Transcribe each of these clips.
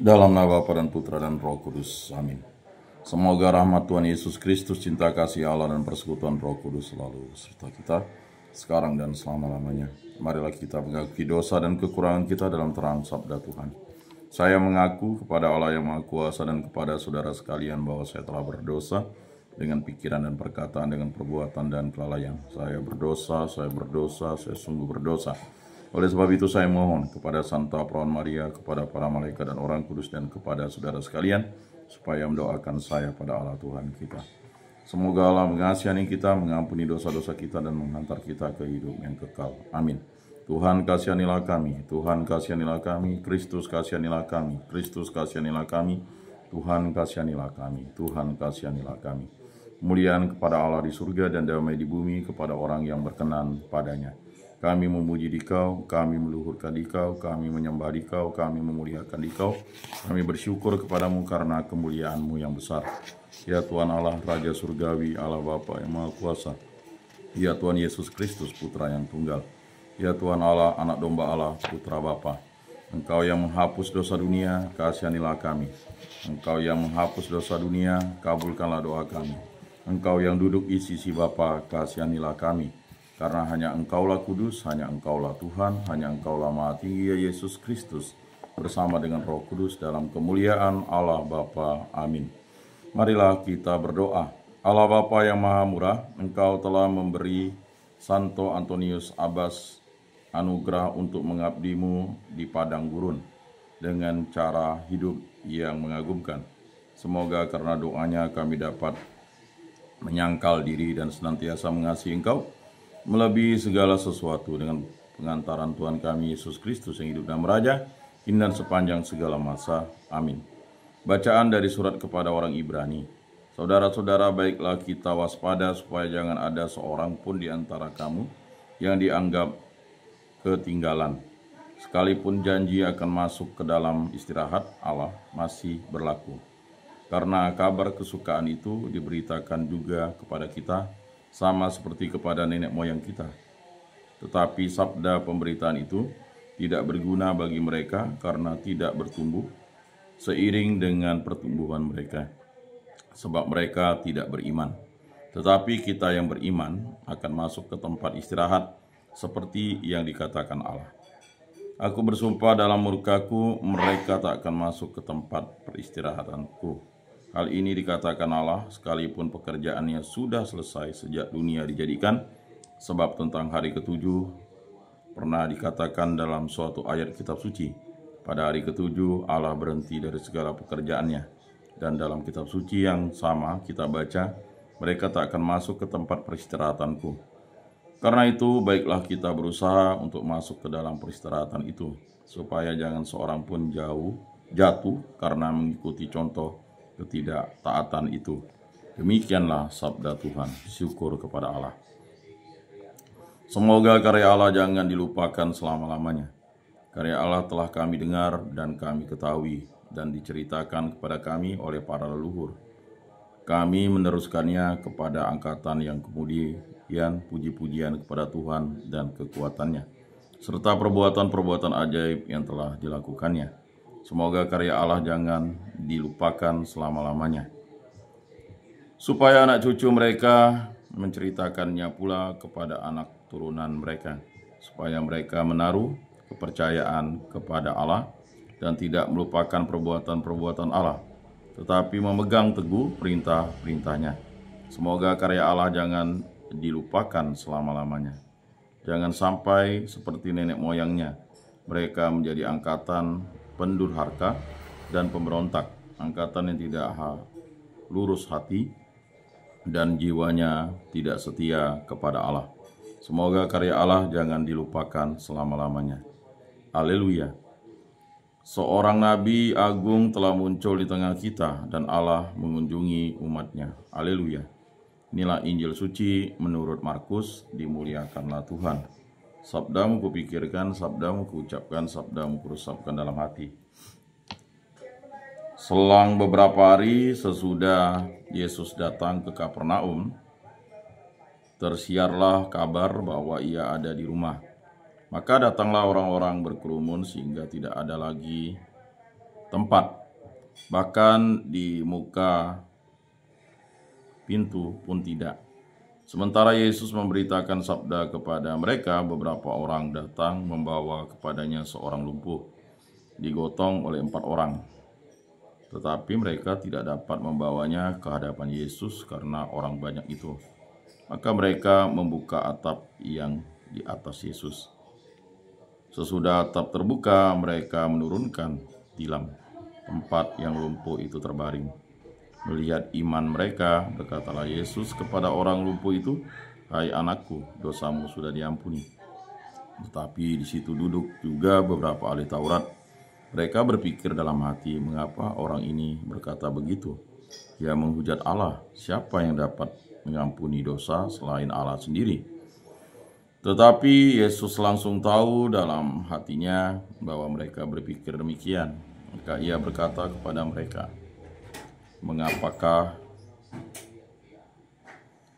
Dalam nama Bapa dan Putra dan Roh Kudus. Amin. Semoga rahmat Tuhan Yesus Kristus, cinta kasih Allah dan persekutuan Roh Kudus selalu beserta kita sekarang dan selama-lamanya. Marilah kita mengakui dosa dan kekurangan kita dalam terang sabda Tuhan. Saya mengaku kepada Allah yang Maha Kuasa dan kepada saudara sekalian bahwa saya telah berdosa dengan pikiran dan perkataan, dengan perbuatan dan kelalaian. Saya berdosa, saya sungguh berdosa. Oleh sebab itu saya mohon kepada Santa Perawan Maria, kepada para malaikat dan orang kudus, dan kepada saudara sekalian, supaya mendoakan saya pada Allah Tuhan kita. Semoga Allah mengasihani kita, mengampuni dosa-dosa kita, dan menghantar kita ke hidup yang kekal. Amin. Tuhan kasihanilah kami, Tuhan kasihanilah kami, Kristus kasihanilah kami, Kristus kasihanilah kami, Tuhan kasihanilah kami, Tuhan kasihanilah kami. Kemuliaan kepada Allah di surga dan damai di bumi kepada orang yang berkenan padanya. Kami memuji Dikau, kami meluhurkan Dikau, kami menyembah Dikau, kami memuliakan Dikau. Kami bersyukur kepadamu karena kemuliaan-Mu yang besar. Ya Tuhan Allah, Raja Surgawi, Allah Bapa yang Maha Kuasa. Ya Tuhan Yesus Kristus, Putra yang tunggal. Ya Tuhan Allah, Anak Domba Allah, Putra Bapa. Engkau yang menghapus dosa dunia, kasihanilah kami. Engkau yang menghapus dosa dunia, kabulkanlah doa kami. Engkau yang duduk di sisi Bapa, kasihanilah kami. Karena hanya Engkaulah kudus, hanya Engkaulah Tuhan, hanya Engkaulah Maha Tinggi, ya Yesus Kristus, bersama dengan Roh Kudus dalam kemuliaan Allah Bapa. Amin. Marilah kita berdoa. Allah Bapa yang Maha Murah, Engkau telah memberi Santo Antonius Abbas anugerah untuk mengabdi-Mu di padang gurun dengan cara hidup yang mengagumkan. Semoga karena doanya kami dapat menyangkal diri dan senantiasa mengasihi Engkau melebihi segala sesuatu dengan pengantaran Tuhan kami Yesus Kristus yang hidup dan meraja kini dan sepanjang segala masa. Amin. Bacaan dari surat kepada orang Ibrani. Saudara-saudara, baiklah kita waspada supaya jangan ada seorang pun di antara kamu yang dianggap ketinggalan, sekalipun janji akan masuk ke dalam istirahat Allah masih berlaku. Karena kabar kesukaan itu diberitakan juga kepada kita, sama seperti kepada nenek moyang kita. Tetapi sabda pemberitaan itu tidak berguna bagi mereka karena tidak bertumbuh seiring dengan pertumbuhan mereka, sebab mereka tidak beriman. Tetapi kita yang beriman akan masuk ke tempat istirahat seperti yang dikatakan Allah. Aku bersumpah dalam murkaku, mereka tak akan masuk ke tempat peristirahatanku. Hal ini dikatakan Allah sekalipun pekerjaannya sudah selesai sejak dunia dijadikan, sebab tentang hari ketujuh pernah dikatakan dalam suatu ayat kitab suci, pada hari ketujuh Allah berhenti dari segala pekerjaannya. Dan dalam kitab suci yang sama kita baca, mereka tak akan masuk ke tempat peristirahatanku. Karena itu baiklah kita berusaha untuk masuk ke dalam peristirahatan itu, supaya jangan seorang pun jatuh karena mengikuti contoh ketidaktaatan itu. Demikianlah sabda Tuhan. Syukur kepada Allah. Semoga karya Allah jangan dilupakan selama-lamanya. Karya Allah telah kami dengar dan kami ketahui dan diceritakan kepada kami oleh para leluhur. Kami meneruskannya kepada angkatan yang kemudian, puji-pujian kepada Tuhan dan kekuatannya, serta perbuatan-perbuatan ajaib yang telah dilakukannya. Semoga karya Allah jangan dilupakan selama-lamanya, supaya anak cucu mereka menceritakannya pula kepada anak turunan mereka, supaya mereka menaruh kepercayaan kepada Allah dan tidak melupakan perbuatan-perbuatan Allah, tetapi memegang teguh perintah-perintahnya. Semoga karya Allah jangan dilupakan selama-lamanya. Jangan sampai seperti nenek moyangnya, mereka menjadi angkatan pendurhaka dan pemberontak, angkatan yang tidak lurus hati dan jiwanya tidak setia kepada Allah. Semoga karya Allah jangan dilupakan selama-lamanya. Haleluya. Seorang nabi agung telah muncul di tengah kita dan Allah mengunjungi umatnya. Haleluya. Inilah Injil suci menurut Markus. Dimuliakanlah Tuhan. Sabdamu kupikirkan, sabdamu kuucapkan, sabdamu kuresapkan dalam hati. Selang beberapa hari sesudah Yesus datang ke Kapernaum, tersiarlah kabar bahwa ia ada di rumah. Maka datanglah orang-orang berkerumun sehingga tidak ada lagi tempat. Bahkan di muka pintu pun tidak. Sementara Yesus memberitakan sabda kepada mereka, beberapa orang datang membawa kepadanya seorang lumpuh, digotong oleh 4 orang. Tetapi mereka tidak dapat membawanya ke hadapan Yesus karena orang banyak itu. Maka mereka membuka atap yang di atas Yesus. Sesudah atap terbuka, mereka menurunkan tilam tempat yang lumpuh itu terbaring. Melihat iman mereka, berkatalah Yesus kepada orang lumpuh itu, "Hai anakku, dosamu sudah diampuni." Tetapi di situ duduk juga beberapa ahli Taurat. Mereka berpikir dalam hati, mengapa orang ini berkata begitu? Ia menghujat Allah. Siapa yang dapat mengampuni dosa selain Allah sendiri? Tetapi Yesus langsung tahu dalam hatinya bahwa mereka berpikir demikian. Maka ia berkata kepada mereka,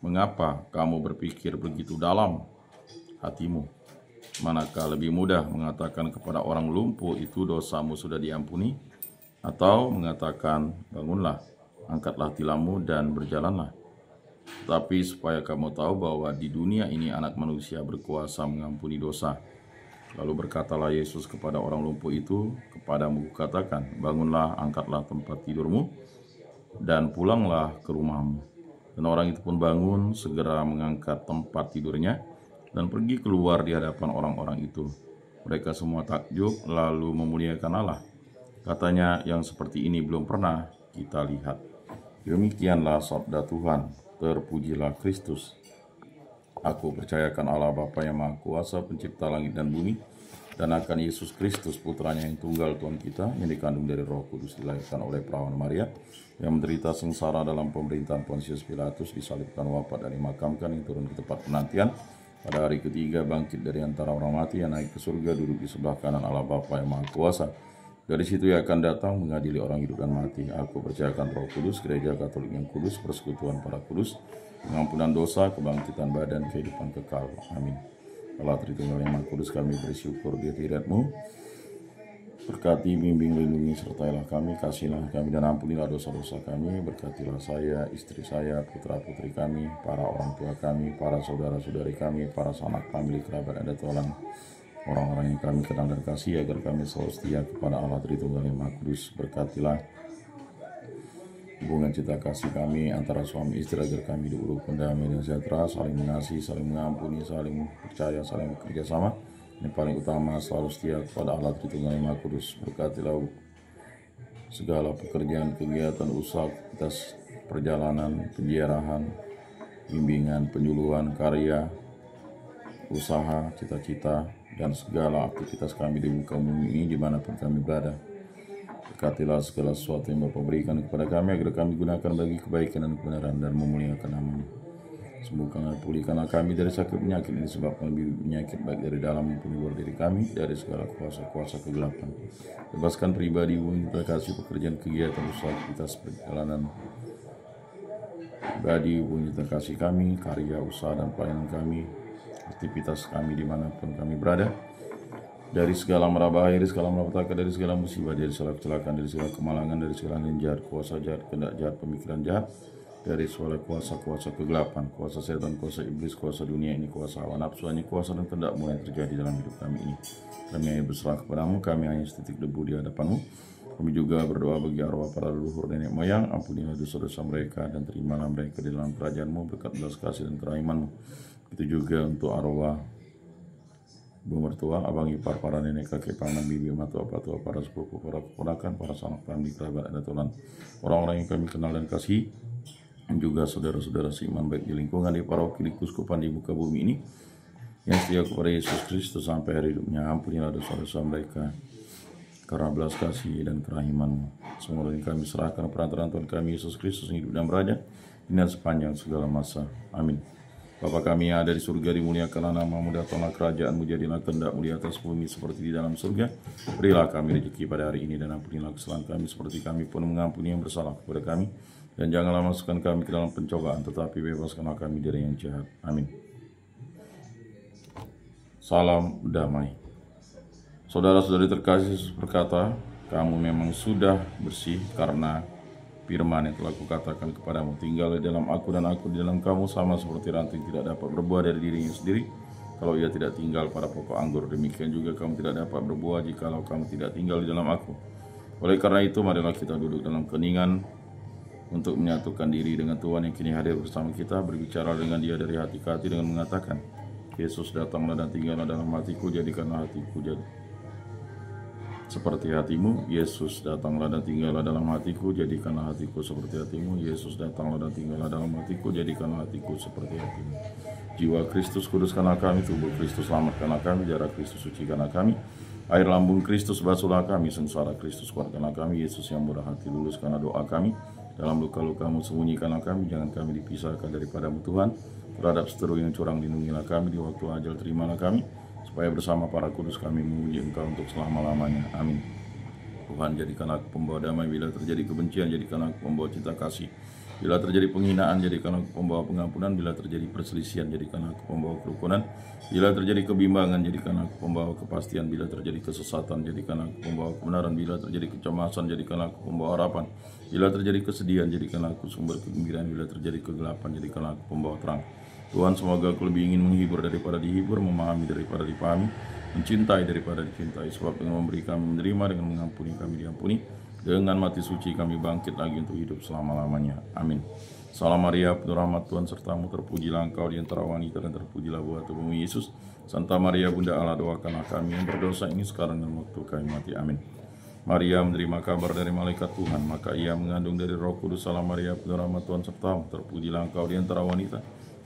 Mengapa kamu berpikir begitu dalam hatimu? Manakah lebih mudah mengatakan kepada orang lumpuh itu, dosamu sudah diampuni, atau mengatakan, bangunlah, angkatlah tilammu dan berjalanlah? Tapi supaya kamu tahu bahwa di dunia ini anak manusia berkuasa mengampuni dosa. Lalu berkatalah Yesus kepada orang lumpuh itu, kepadamu kukatakan, bangunlah, angkatlah tempat tidurmu, dan pulanglah ke rumahmu. Dan orang itu pun bangun, segera mengangkat tempat tidurnya, dan pergi keluar di hadapan orang-orang itu. Mereka semua takjub, lalu memuliakan Allah. Katanya, yang seperti ini belum pernah kita lihat. Demikianlah sabda Tuhan. Terpujilah Kristus. Aku percayakan Allah Bapa yang Maha Kuasa, pencipta langit dan bumi, dan akan Yesus Kristus, putranya yang tunggal Tuhan kita, yang dikandung dari Roh Kudus, dilahirkan oleh perawan Maria, yang menderita sengsara dalam pemerintahan Pontius Pilatus, disalibkan, wafat, dan dimakamkan, yang turun ke tempat penantian, pada hari ketiga bangkit dari antara orang mati, yang naik ke surga, duduk di sebelah kanan Allah Bapa yang Maha Kuasa. Dari situ ia akan datang mengadili orang hidup dan mati. Aku percayakan Roh Kudus, Gereja Katolik yang kudus, persekutuan para kudus, pengampunan dosa, kebangkitan badan, kehidupan kekal. Amin. Allah Tritunggal yang Maha Kudus, kami bersyukur di hadirat-Mu. Berkati, bimbing, lindungi, sertailah kami, kasihilah kami, dan ampunilah dosa-dosa kami. Berkatilah saya, istri saya, putra-putri kami, para orang tua kami, para saudara-saudari kami, para sanak famili, kerabat, adat, tolan, orang-orang yang kami kenal dan kasih, agar kami selalu setia kepada Allah Tritunggal yang Maha Kudus. Berkatilah hubungan cinta kasih kami antara suami istri, agar kami hidup rukun, damai, dan sejahtera, saling mengasihi, saling mengampuni, saling percaya, saling bekerja sama. Yang paling utama, selalu setia kepada Allah Tritunggal yang Maha Kudus. Berkatilah segala pekerjaan, kegiatan, usaha, aktivitas, perjalanan, penjarahan, bimbingan, penyuluhan, karya, usaha, cita-cita, dan segala aktivitas kami di muka bumi ini dimanapun kami berada. Berkatilah segala sesuatu yang Bapa berikan kepada kami, agar kami gunakan bagi kebaikan dan kebenaran, dan memuliakan nama-Mu. Sembuhkanlah, pulihkanlah kami dari sakit penyakit yang disebabkan penyakit, baik dari dalam maupun luar diri kami, dari segala kuasa-kuasa kegelapan. Bebaskan pribadi, hubungan kasih, pekerjaan, kegiatan, usaha, aktivitas, perjalanan pribadi, hubungan kasih kami, karya, usaha, dan pelayanan kami, aktivitas kami dimanapun kami berada, dari segala mara bahaya, dari segala malapetaka, dari segala musibah, dari segala kecelakaan, dari segala kemalangan, dari segala yang jahat, kuasa jahat, kehendak jahat, pemikiran jahat, dari segala kuasa-kuasa kegelapan, kuasa setan, kuasa iblis, kuasa dunia ini, kuasa hawa nafsu, hanya kuasa dan kehendak-Mu yang terjadi dalam hidup kami ini. Kami hanya berserah kepada-Mu, kami hanya setitik debu di hadapan-Mu. Kami juga berdoa bagi arwah para leluhur nenek moyang, ampunilah dosa-dosa mereka, dan terimalah mereka di dalam kerajaan-Mu berkat belas kasih dan kerahiman-Mu. Itu juga untuk arwah ibu mertua, abang ipar, para nenek, kakek, paman, bibi, matua, patua, para sepupu, para keponakan, para sanak famili, kerabat, adat, tolan, orang-orang yang kami kenal dan kasih, dan juga saudara-saudara seiman baik di lingkungan, di paroki, di kuskupan, di muka bumi ini, yang setia kepada Yesus Kristus sampai hari hidupnya. Ampunilah dosa-dosa mereka karena belas kasih dan kerahiman. Semua yang kami serahkan perantaraan Tuhan kami Yesus Kristus yang hidup dan beraja ini sepanjang segala masa. Amin. Bapa kami yang ada di surga, dimuliakanlah nama-Mu, datanglah kerajaan-Mu, jadilah kehendak-Mu di atas bumi seperti di dalam surga. Berilah kami rezeki pada hari ini, dan ampunilah kesalahan kami seperti kami pun mengampuni yang bersalah kepada kami. Dan janganlah masukkan kami ke dalam pencobaan, tetapi bebaskanlah kami dari yang jahat. Amin. Salam damai. Saudara-saudari terkasih, Yesus berkata, Kamu memang sudah bersih karena firman yang telah kukatakan kepadamu. Tinggal di dalam aku dan aku di dalam kamu, sama seperti ranting tidak dapat berbuah dari dirinya sendiri kalau ia tidak tinggal pada pokok anggur. Demikian juga kamu tidak dapat berbuah jikalau kamu tidak tinggal di dalam aku. Oleh karena itu, marilah kita duduk dalam keningan untuk menyatukan diri dengan Tuhan yang kini hadir bersama kita, berbicara dengan Dia dari hati ke hati dengan mengatakan, Yesus datanglah dan tinggallah dalam hatiku, jadikanlah hatiku jadi seperti hatimu. Yesus datanglah dan tinggallah dalam hatiku, jadikanlah hatiku seperti hatimu. Yesus datanglah dan tinggallah dalam hatiku, jadikanlah hatiku seperti hatimu. Jiwa Kristus kuduskanlah kami, tubuh Kristus selamatkanlah kami, darah Kristus sucikanlah kami, air lambung Kristus basuhlah kami, sengsara Kristus kuatkanlah kami. Yesus yang murah hati luluskanlah doa kami, dalam luka-lukamu sembunyikanlah kami, jangan kami dipisahkan daripadamu Tuhan. Terhadap seteru yang curang lindungilah kami, di waktu ajal terimalah kami, supaya bersama para kudus kami memuji Engkau untuk selama-lamanya. Amin. Tuhan, jadikan aku pembawa damai. Bila terjadi kebencian, jadikan aku pembawa cinta kasih. Bila terjadi penghinaan, jadikan aku pembawa pengampunan. Bila terjadi perselisihan, jadikan aku pembawa kerukunan. Bila terjadi kebimbangan, jadikan aku pembawa kepastian. Bila terjadi kesesatan, jadikan aku pembawa kebenaran. Bila terjadi kecemasan, jadikan aku pembawa harapan. Bila terjadi kesedihan, jadikan aku sumber kegembiraan. Bila terjadi kegelapan, jadikan aku pembawa terang. Tuhan, semoga aku lebih ingin menghibur daripada dihibur, memahami daripada dipahami, mencintai daripada dicintai. Sebab dengan memberi kami menerima, dengan mengampuni kami diampuni, dengan mati suci kami bangkit lagi untuk hidup selama-lamanya. Amin. Salam Maria, penuh rahmat Tuhan sertamu, terpujilah engkau di antara wanita dan terpujilah buah tubuhmu Yesus. Santa Maria Bunda Allah, doakanlah kami yang berdosa ini sekarang dan waktu kami mati. Amin. Maria menerima kabar dari malaikat Tuhan, maka ia mengandung dari Roh Kudus. Salam Maria, penuh rahmat Tuhan sertamu, terpujilah engkau di antara wanita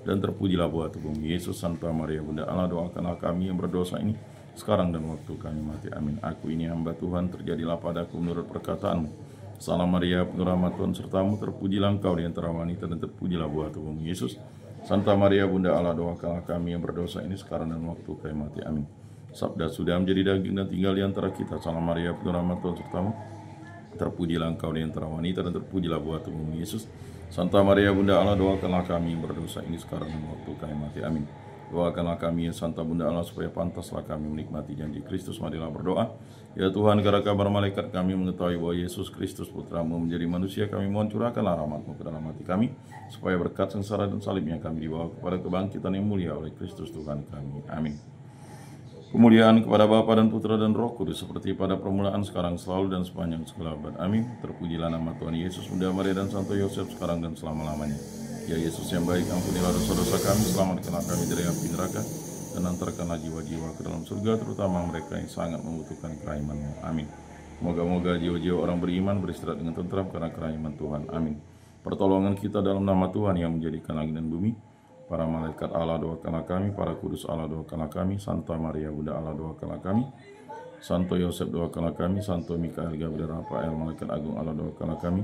dan terpujilah buah tubuhmu Yesus. Santa Maria Bunda Allah, doakanlah kami yang berdosa ini sekarang dan waktu kami mati. Amin. Aku ini hamba Tuhan, terjadilah padaku menurut perkataanmu. Salam Maria, penuh rahmat Tuhan sertamu, terpujilah engkau di antara wanita dan terpujilah buah tubuhmu Yesus. Santa Maria Bunda Allah, doakanlah kami yang berdosa ini sekarang dan waktu kami mati. Amin. Sabda sudah menjadi daging dan tinggal di antara kita. Salam Maria, penuh rahmat Tuhan sertamu, terpujilah engkau di antara wanita dan terpujilah buah tubuhmu Yesus. Santa Maria Bunda Allah, doakanlah kami yang berdosa ini sekarang dan waktu kami mati. Amin. Doakanlah kami ya Santa Bunda Allah, supaya pantaslah kami menikmati janji Kristus. Marilah berdoa. Ya Tuhan, karena kabar malaikat kami mengetahui bahwa Yesus Kristus Putramu menjadi manusia, kami mohon curahkanlah rahmat-Mu ke dalam hati kami, supaya berkat sengsara dan salibnya kami dibawa kepada kebangkitan yang mulia oleh Kristus Tuhan kami. Amin. Kemuliaan kepada Bapa dan Putra dan Roh Kudus, seperti pada permulaan, sekarang, selalu, dan sepanjang segala abad. Amin. Terpujilah nama Tuhan Yesus, Bunda Maria dan Santo Yosef, sekarang dan selama-lamanya. Ya Yesus yang baik, ampunilah dosa-dosa kami, selamatkanlah kami dari api neraka, dan antarkanlah jiwa-jiwa ke dalam surga, terutama mereka yang sangat membutuhkan kerahiman-Mu. Amin. Moga-moga jiwa-jiwa orang beriman beristirahat dengan tentram karena kerahiman Tuhan. Amin. Pertolongan kita dalam nama Tuhan yang menjadikan langit dan bumi. Para malaikat Allah, doakanlah kami. Para kudus Allah, doakanlah kami. Santa Maria Bunda Allah, doakanlah kami. Santo Yosef, doakanlah kami. Santo Mikael, Gabriel, Rafael, malaikat agung Allah, doakanlah kami.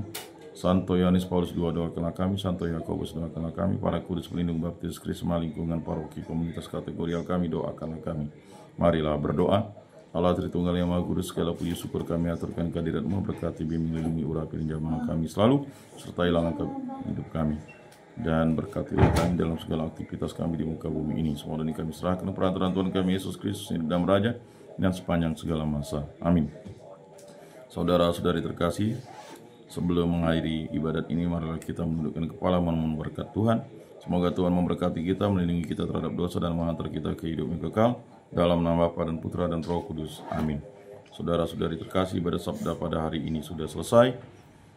Santo Yohanes Paulus II, doakanlah kami. Santo Yakobus, doakanlah kami. Para kudus pelindung baptis Krisma, lingkungan paroki komunitas kategorial kami, doakanlah kami. Marilah berdoa. Allah Tritunggal yang Maha Kudus, segala puji syukur kami aturkan kehadirat-Mu, berkati bimbing lindungi urapi dan jamah kami selalu, sertailah langkah hidup kami, dan berkatilah kami dalam segala aktivitas kami di muka bumi ini. Semua ini kami serahkan peraturan Tuhan kami Yesus Kristus yang dan Raja dan sepanjang segala masa. Amin. Saudara-saudari terkasih, sebelum mengakhiri ibadat ini, marilah kita menundukkan kepala memohon berkat Tuhan. Semoga Tuhan memberkati kita, melindungi kita terhadap dosa, dan menghantar kita ke hidup yang kekal. Dalam nama Bapa dan Putra dan Roh Kudus. Amin. Saudara-saudari terkasih, ibadat sabda pada hari ini sudah selesai.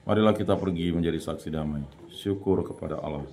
Marilah kita pergi menjadi saksi damai. Syukur kepada Allah.